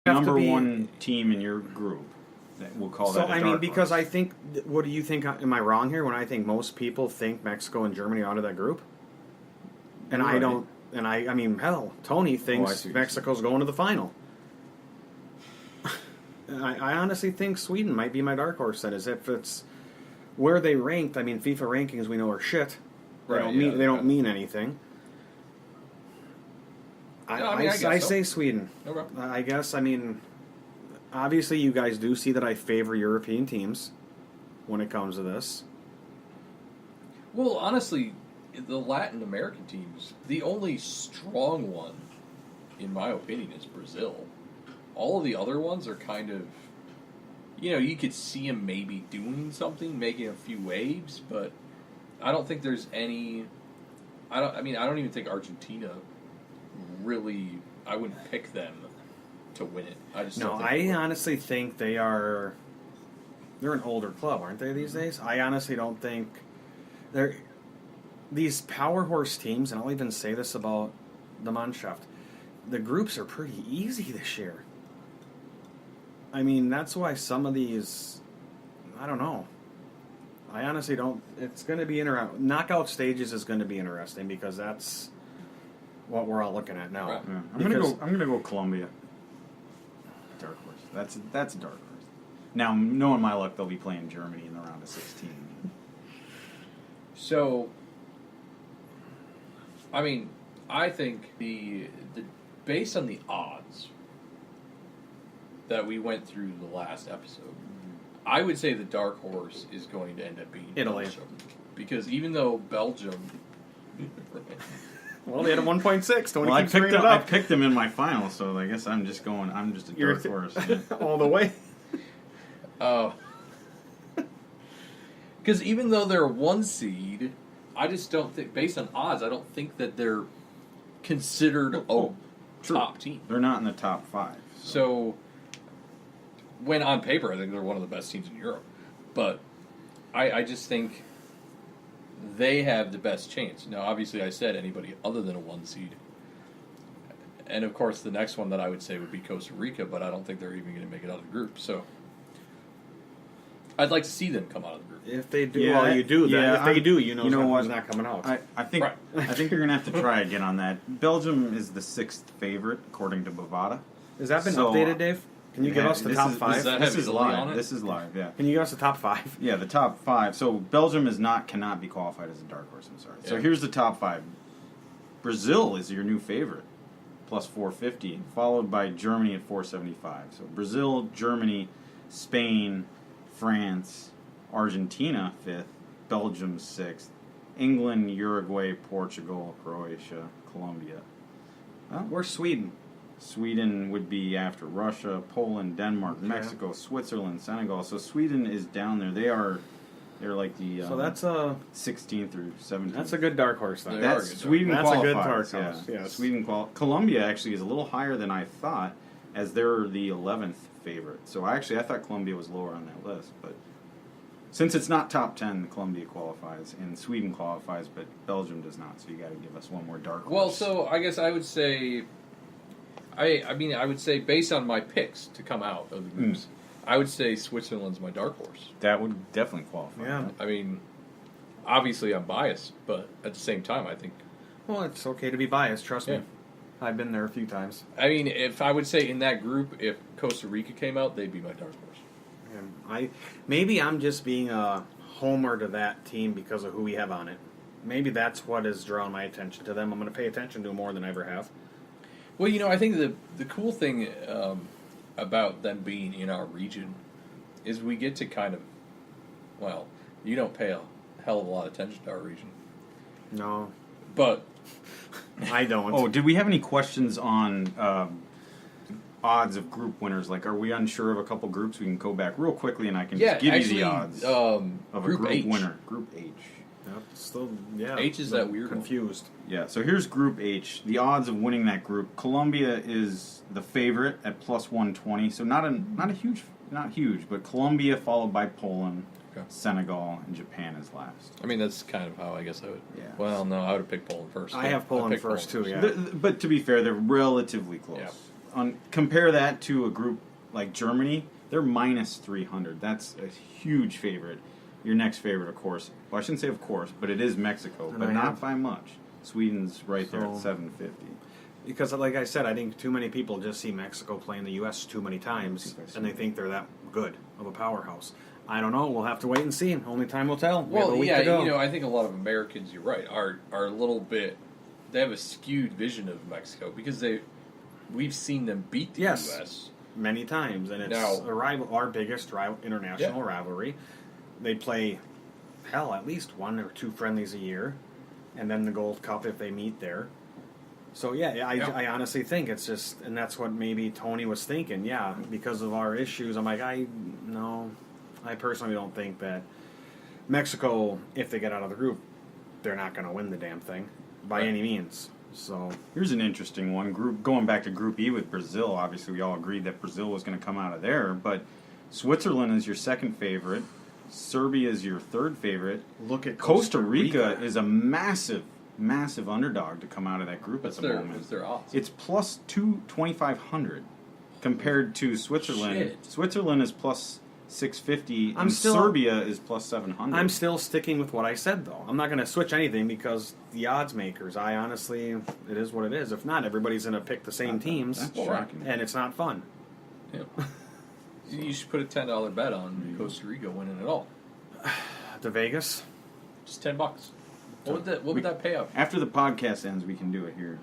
number one team in your group. We'll call that a dark horse. Because I think, what do you think, am I wrong here when I think most people think Mexico and Germany out of that group? And I don't, and I mean, hell, Tony thinks Mexico's going to the final. I honestly think Sweden might be my dark horse then, as if it's where they ranked. I mean, FIFA rankings we know are shit. They don't mean anything. I say Sweden. Okay. I guess, I mean, obviously you guys do see that I favor European teams when it comes to this. Well, honestly, the Latin American teams, the only strong one, in my opinion, is Brazil. All of the other ones are kind of, you could see them maybe doing something, making a few waves, but I don't think there's any. I don't even think Argentina really. I wouldn't pick them to win it. I honestly think they're an older club, aren't they, these days? I honestly don't think they're these power horse teams, and I'll even say this about the Mannschaft. The groups are pretty easy this year. I mean, that's why some of these, I don't know. I honestly don't. It's going to be interesting. Knockout stages is going to be interesting because that's what we're all looking at now. Right. Yeah. I'm going to go Colombia. Dark horse. That's a dark horse. Now, knowing my luck, they'll be playing Germany in the round of 16. So, I mean, I think the based on the odds that we went through the last episode, I would say the dark horse is going to end up being Italy. Belgium. Because even though Belgium... Well, they had a 1.6. Well, I picked them in my final, so I guess I'm just a dark horse. Yeah. All the way? Because even though they're a 1 seed, I just don't think, based on odds, I don't think that they're considered a top team. They're not in the top 5. So, when on paper, I think they're one of the best teams in Europe. But I just think they have the best chance. Now, obviously, I said anybody other than a 1 seed. And, of course, the next one that I would say would be Costa Rica, but I don't think they're even going to make it out of the group. So, I'd like to see them come out of the group. If they do, you do. If they do, you know what's not coming out. I think you're going to have to try again on that. Belgium is the 6th favorite, according to Bovada. Has that been updated, Dave? Can you give us the top 5? This is live. This is live, yeah. Can you give us the top 5? Yeah, the top 5. So Belgium cannot be qualified as a dark horse, I'm sorry. Yeah. So here's the top 5. Brazil is your new favorite, plus 450, followed by Germany at 475. So Brazil, Germany, Spain, France, Argentina 5th, Belgium 6th, England, Uruguay, Portugal, Croatia, Colombia. Well, where's Sweden? Sweden would be after Russia, Poland, Denmark, Mexico, Switzerland, Senegal. So Sweden is down there. They're like the so that's 16th through 17th. That's a good dark horse. Then. Sweden that's qualifies. A good dark horse. Yeah. Sweden Colombia actually is a little higher than I thought, as they're the 11th favorite. So I thought Colombia was lower on that list, but since it's not top 10, Colombia qualifies and Sweden qualifies, but Belgium does not. So you got to give us one more dark horse. Well, so I guess I would say. I would say, based on my picks to come out of the groups, I would say Switzerland's my dark horse. That would definitely qualify. Yeah. I mean, obviously I'm biased, but at the same time, I think... Well, it's okay to be biased, trust me. I've been there a few times. I mean, if I would say in that group, if Costa Rica came out, they'd be my dark horse. Maybe I'm just being a homer to that team because of who we have on it. Maybe that's what has drawn my attention to them. I'm going to pay attention to them more than I ever have. Well, I think the cool thing about them being in our region is we get to kind of, well, you don't pay a hell of a lot of attention to our region. No. But I don't. Oh, did we have any questions on odds of group winners? Like, are we unsure of a couple groups? We can go back real quickly and I can just give you the odds of a group H. winner. Group H. H is that weird confused. Yeah, so here's Group H. The odds of winning that group. Colombia is the favorite at plus 120. So not huge, but Colombia followed by Poland, Senegal, and Japan is last. I mean, that's kind of how I guess I would. Yeah. Well, no, I would have picked Poland first. I have Poland first too. Yeah. But to be fair, they're relatively close. compare that to a group like Germany. They're minus 300. That's a huge favorite. Your next favorite, of course. Well, I shouldn't say of course, but it is Mexico, but not by much. Sweden's right there at 750. Because, like I said, I think too many people just see Mexico playing the U.S. too many times, and they think they're that good of a powerhouse. I don't know. We'll have to wait and see. Only time will tell. We have a week to go. I think a lot of Americans, you're right, are a little bit. They have a skewed vision of Mexico because we've seen them beat the U.S. many times, and it's our biggest international rivalry. They play, at least 1 or 2 friendlies a year, and then the Gold Cup if they meet there. So, I honestly think it's just, and that's what maybe Tony was thinking, because of our issues. I'm like, I personally don't think that Mexico, if they get out of the group, they're not going to win the damn thing by any means. So here's an interesting one. Going back to Group E with Brazil, obviously we all agreed that Brazil was going to come out of there, but Switzerland is your second favorite. Serbia is your third favorite. Look at Costa Rica is a massive underdog to come out of that group at the moment. What's their odds? It's plus 2,500 compared to Switzerland. Shit. Switzerland is plus 650, and Serbia is plus 700. I'm still sticking with what I said, though. I'm not going to switch anything because the odds makers, it is what it is. If not, everybody's going to pick the same teams, that's shocking. And it's not fun. Yeah. You should put a $10 bet on Costa Rica winning it all. To Vegas? Just $10. What would that pay out? After the podcast ends, we can do it here.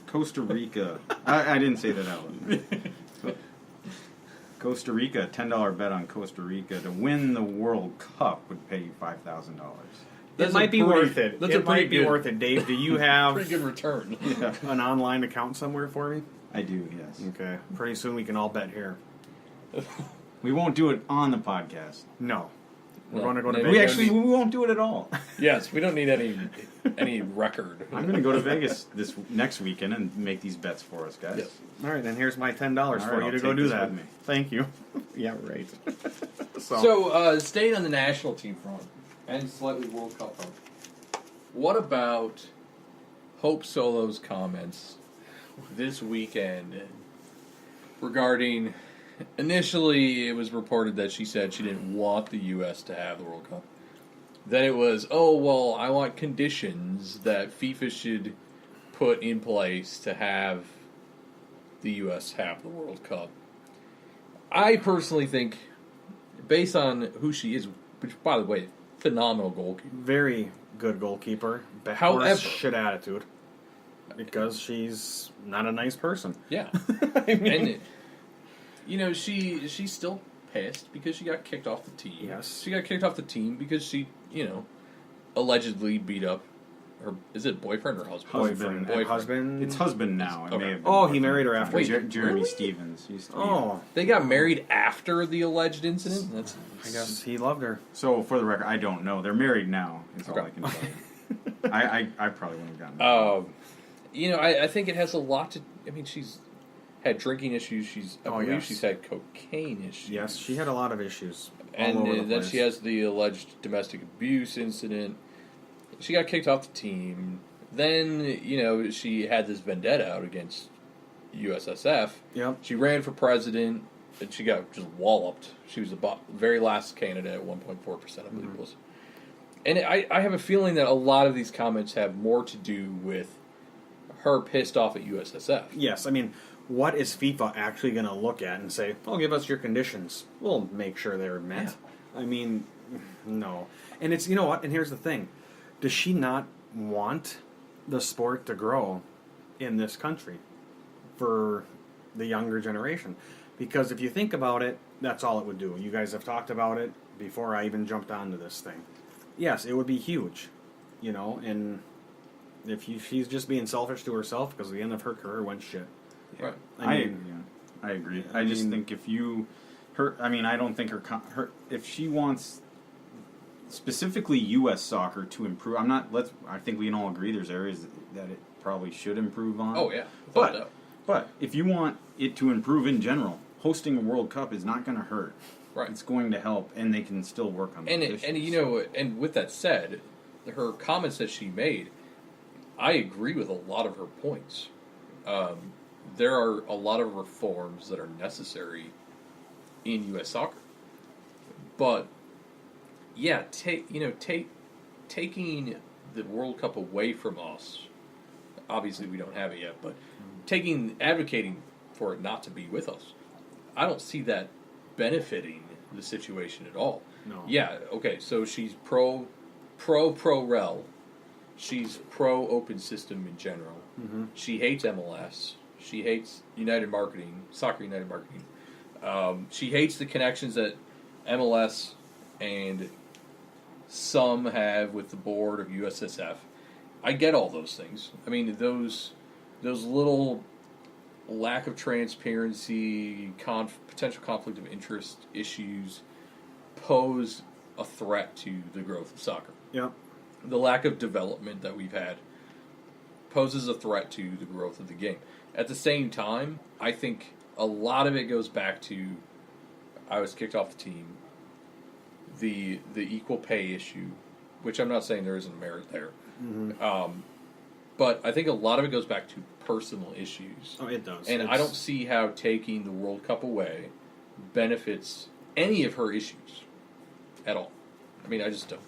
Costa Rica. I didn't say that out loud. Costa Rica, $10 bet on Costa Rica to win the World Cup would pay you $5,000. It might be worth it. It might be worth it, Dave. Do you have pretty good return? An online account somewhere for me? I do, yes. Okay. Pretty soon we can all bet here. We won't do it on the podcast. No. We're No. going to go to Vegas. We won't do it at all. Yes, we don't need any record. I'm going to go to Vegas this next weekend and make these bets for us, guys. Yes. All right, then here's my $10 for you to go do that. Thank you. Yeah, right. So, staying on the national team front and slightly World Cup front, what about Hope Solo's comments this weekend regarding... Initially, it was reported that she said she didn't want the U.S. to have the World Cup. Then it was, I want conditions that FIFA should put in place to have the U.S. have the World Cup. I personally think, based on who she is, which, by the way, phenomenal goalkeeper. Very good goalkeeper. However, shit attitude. Because she's not a nice person. Yeah. And she's still pissed because she got kicked off the team. Yes. She got kicked off the team because she, allegedly beat up her, is it boyfriend or husband? Husband. It's husband now. It may have been he married her after. Jeremy really? Stevens. They got married after the alleged incident? I guess he loved her. So, for the record, I don't know. They're married now, is all I can tell you. I probably wouldn't have gotten that. I think it has a lot to... I mean, she's had drinking issues. I believe she's had cocaine issues. Yes, she had a lot of issues. And then she has the alleged domestic abuse incident. She got kicked off the team. Then, she had this vendetta out against USSF. Yep. She ran for president, and she got just walloped. She was the very last candidate at 1.4%, I believe it was. And I have a feeling that a lot of these comments have more to do with her pissed off at USSF. Yes, I mean, what is FIFA actually going to look at and say, give us your conditions. We'll make sure they're met. Yeah. I mean, no. And it's, you know what, and here's the thing. Does she not want the sport to grow in this country for the younger generation? Because if you think about it, that's all it would do. You guys have talked about it before I even jumped onto this thing. Yes, it would be huge, and if she's just being selfish to herself because the end of her career went shit. Right. I agree. I just think I don't think her if she wants specifically U.S. soccer to improve. I think we can all agree there's areas that it probably should improve on. Oh yeah. But if you want it to improve in general, hosting a World Cup is not going to hurt. Right. It's going to help, and they can still work on the issues. And with that said, her comments that she made, I agree with a lot of her points. there are a lot of reforms that are necessary in U.S. soccer. But yeah, taking the World Cup away from us. Obviously, we don't have it yet, but advocating for it not to be with us, I don't see that benefiting the situation at all. No. Yeah. Okay. So she's pro rel. She's pro open system in general. Mm-hmm. She hates MLS. She hates United Marketing, Soccer United Marketing. She hates the connections that MLS and some have with the board of USSF. I get all those things. I mean, those little lack of transparency, potential conflict of interest issues pose a threat to the growth of soccer. Yep. The lack of development that we've had poses a threat to the growth of the game. At the same time, I think a lot of it goes back to I was kicked off the team, the equal pay issue, which I'm not saying there isn't merit there. Mm-hmm. But I think a lot of it goes back to personal issues. Oh, it does. And I don't see how taking the World Cup away benefits any of her issues at all. I mean, I just don't.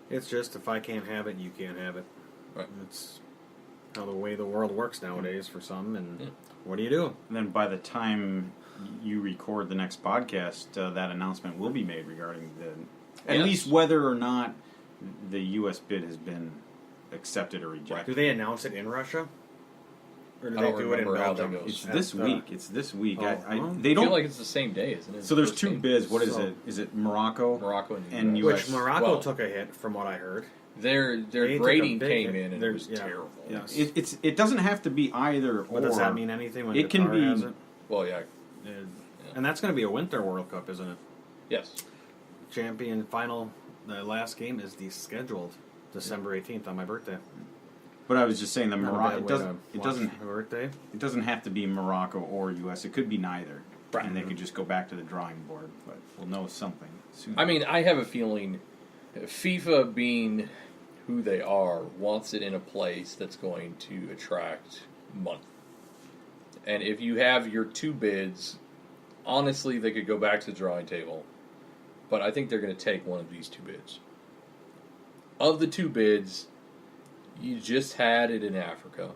It's just if I can't have it, you can't have it. Right. It's how the way the world works nowadays for some, and Yeah. what do you do? And then by the time you record the next podcast, that announcement will be made regarding at Yes. least whether or not the U.S. bid has been accepted or rejected. Do they announce it in Russia? Or do I they don't do it in remember how that Belgium? goes. It's this week. It's this week. Oh, well. They I don't. feel like it's the same day, isn't it? So there's First two game. bids. What is So- it? Is it Morocco? Morocco and and US. Which Morocco Well, took a hit, from what I heard. Their They took a grading big came hit. in and They're- it was yeah. terrible. Yes. It doesn't have to be either But or. does that mean anything when It can Qatar be- has it? Well, yeah. And that's going to be a Winter World Cup, isn't it? Yes. Champion final, the last game is scheduled December 18th on my birthday. But I was just saying the Not a Morocco. bad It way doesn't. to It watch doesn't. my birthday. It doesn't have to be Morocco or U.S. It could be neither. Right. And they could just go back to the drawing board. But we'll know something soon. I mean, I have a feeling FIFA, being who they are, wants it in a place that's going to attract money. And if you have your two bids, honestly, they could go back to the drawing table. But I think they're going to take one of these two bids. Of the two bids, you just had it in Africa.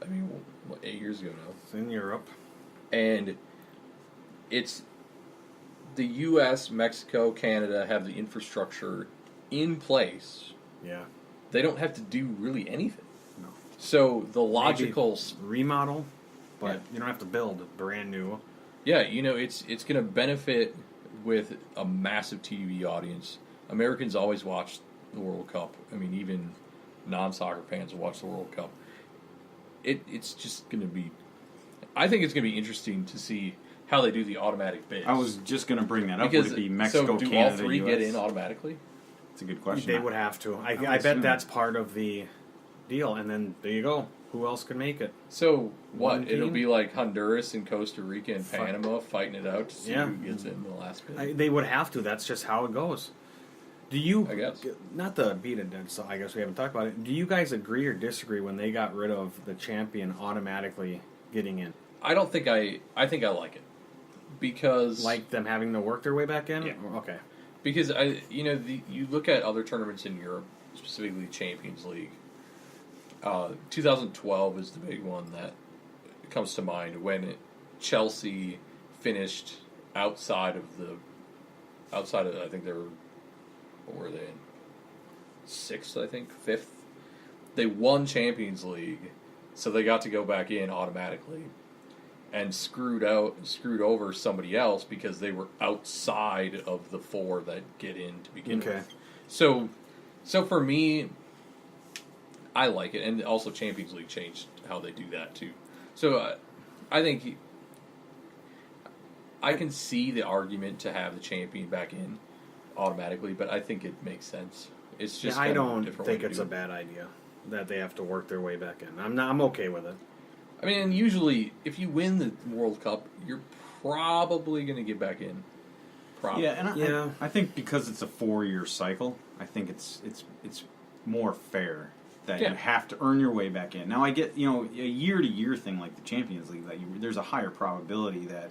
I mean, what, 8 years ago now. It's in Europe. And it's the U.S., Mexico, Canada have the infrastructure in place. Yeah. They don't have to do really anything. No. So the logical, Remodel, but Yeah. you don't have to build brand new. yeah, it's going to benefit with a massive TV audience. Americans always watch the World Cup. I mean, even non-soccer fans watch the World Cup. It's just going to be. I think it's going to be interesting to see how they do the automatic bids. I was just going to bring that up. because Would it be Mexico, so do Canada, all three US? get in automatically? It's a good question. They would have to. I would bet assume. that's part of the deal. And then there you go. Who else can make it? So what? One It'll team? be like Honduras and Costa Rica and Fuck. Panama fighting it out to see Yeah. who gets in the last bid. They would have to. That's just how it goes. Do you? I guess. Not to beat it dead. So I guess we haven't talked about it. Do you guys agree or disagree when they got rid of the champion automatically getting in? I don't think I think I like it because Like them having to work their way back in? Yeah. Okay. because you look at other tournaments in Europe, specifically Champions League. 2012 is the big one that comes to mind when Chelsea finished outside of I think they were, what were they in? Sixth, I think, fifth. They won Champions League, so they got to go back in automatically, and screwed over somebody else because they were outside of the four that get in to begin Okay. with. So for me, I like it, and also Champions League changed how they do that too. So I think I can see the argument to have the champion back in automatically, but I think it makes sense. It's just I kind of a don't different think way to it's do a it. bad idea that they have to work their way back in. I'm okay with it. I mean, and usually, if you win the World Cup, you're probably going to get back in. Probably. Yeah, and Yeah. I think because it's a 4-year cycle, I think it's more fair that Yeah. you have to earn your way back in. Now I get, a year-to-year thing like the Champions League, that there's a higher probability that